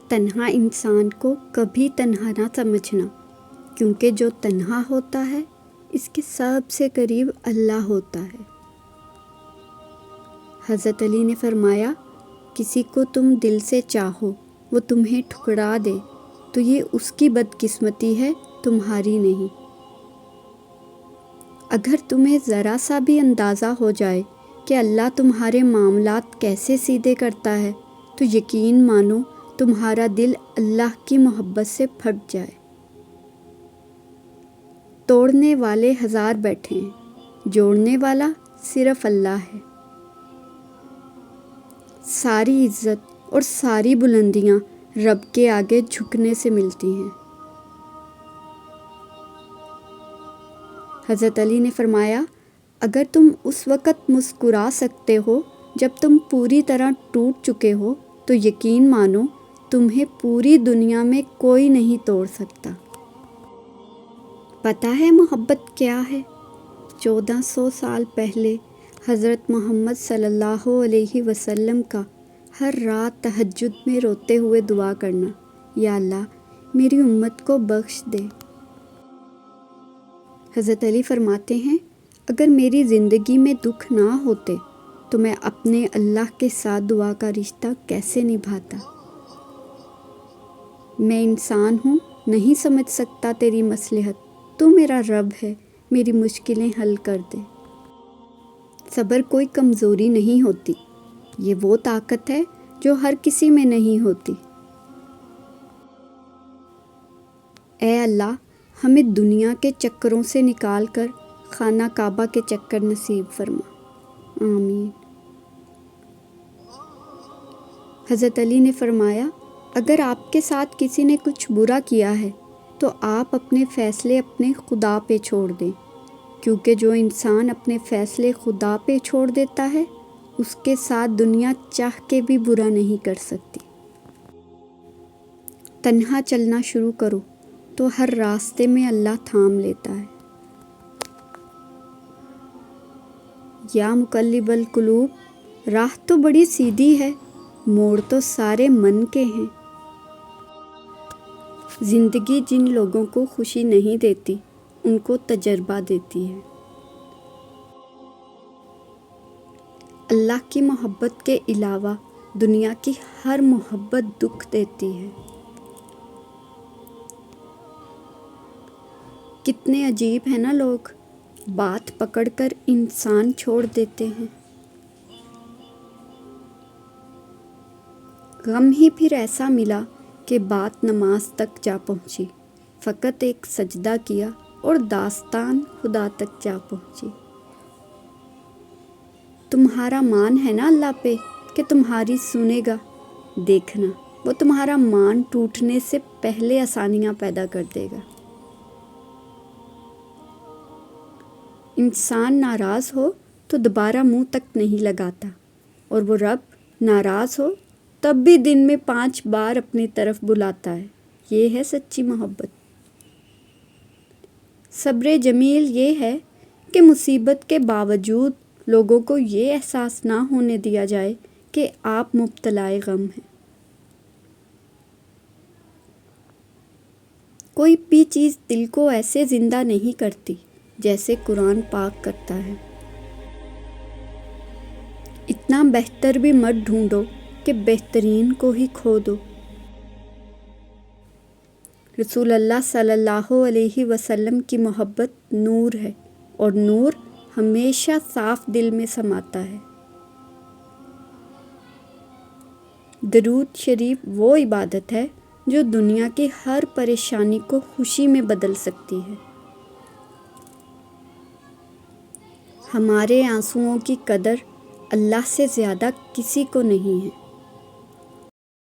تنہا انسان کو کبھی تنہا نہ سمجھنا، کیونکہ جو تنہا ہوتا ہے اس کے سب سے قریب اللہ ہوتا ہے۔ حضرت علی نے فرمایا، کسی کو تم دل سے چاہو وہ تمہیں ٹھکرا دے تو یہ اس کی بدقسمتی ہے، تمہاری نہیں۔ اگر تمہیں ذرا سا بھی اندازہ ہو جائے کہ اللہ تمہارے معاملات کیسے سیدھے کرتا ہے تو یقین مانو تمہارا دل اللہ کی محبت سے پھٹ جائے۔ توڑنے والے ہزار بیٹھے ہیں، جوڑنے والا صرف اللہ ہے۔ ساری عزت اور ساری بلندیاں رب کے آگے جھکنے سے ملتی ہیں۔ حضرت علی نے فرمایا، اگر تم اس وقت مسکرا سکتے ہو جب تم پوری طرح ٹوٹ چکے ہو تو یقین مانو تمہیں پوری دنیا میں کوئی نہیں توڑ سکتا۔ پتہ ہے محبت کیا ہے؟ 1400 سال پہلے حضرت محمد صلی اللہ علیہ وسلم کا ہر رات تہجد میں روتے ہوئے دعا کرنا، یا اللہ میری امت کو بخش دے۔ حضرت علی فرماتے ہیں، اگر میری زندگی میں دکھ نہ ہوتے تو میں اپنے اللہ کے ساتھ دعا کا رشتہ کیسے نبھاتا؟ میں انسان ہوں، نہیں سمجھ سکتا تیری مصلحت، تو میرا رب ہے، میری مشکلیں حل کر دے۔ صبر کوئی کمزوری نہیں ہوتی، یہ وہ طاقت ہے جو ہر کسی میں نہیں ہوتی۔ اے اللہ ہمیں دنیا کے چکروں سے نکال کر خانہ کعبہ کے چکر نصیب فرما، آمین۔ حضرت علی نے فرمایا، اگر آپ کے ساتھ کسی نے کچھ برا کیا ہے تو آپ اپنے فیصلے اپنے خدا پہ چھوڑ دیں، کیونکہ جو انسان اپنے فیصلے خدا پہ چھوڑ دیتا ہے اس کے ساتھ دنیا چاہ کے بھی برا نہیں کر سکتی۔ تنہا چلنا شروع کرو تو ہر راستے میں اللہ تھام لیتا ہے۔ یا مقلب القلوب، راہ تو بڑی سیدھی ہے، موڑ تو سارے من کے ہیں۔ زندگی جن لوگوں کو خوشی نہیں دیتی ان کو تجربہ دیتی ہے۔ اللہ کی محبت کے علاوہ دنیا کی ہر محبت دکھ دیتی ہے۔ کتنے عجیب ہیں نا لوگ، بات پکڑ کر انسان چھوڑ دیتے ہیں۔ غم ہی پھر ایسا ملا کہ بات نماز تک جا پہنچی، فقط ایک سجدہ کیا اور داستان خدا تک جا پہنچی۔ تمہارا مان ہے نا اللہ پہ کہ تمہاری سنے گا، دیکھنا وہ تمہارا مان ٹوٹنے سے پہلے آسانیاں پیدا کر دے گا۔ انسان ناراض ہو تو دوبارہ منہ تک نہیں لگاتا، اور وہ رب ناراض ہو تب بھی دن میں 5 بار اپنی طرف بلاتا ہے۔ یہ ہے سچی محبت۔ صبر جمیل یہ ہے کہ مصیبت کے باوجود لوگوں کو یہ احساس نہ ہونے دیا جائے کہ آپ مبتلائے غم ہیں۔ کوئی بھی چیز دل کو ایسے زندہ نہیں کرتی جیسے قرآن پاک کرتا ہے۔ اتنا بہتر بھی مت ڈھونڈو کہ بہترین کو ہی کھو دو۔ رسول اللہ صلی اللہ علیہ وسلم کی محبت نور ہے، اور نور ہمیشہ صاف دل میں سماتا ہے۔ درود شریف وہ عبادت ہے جو دنیا کی ہر پریشانی کو خوشی میں بدل سکتی ہے۔ ہمارے آنسوؤں کی قدر اللہ سے زیادہ کسی کو نہیں ہے۔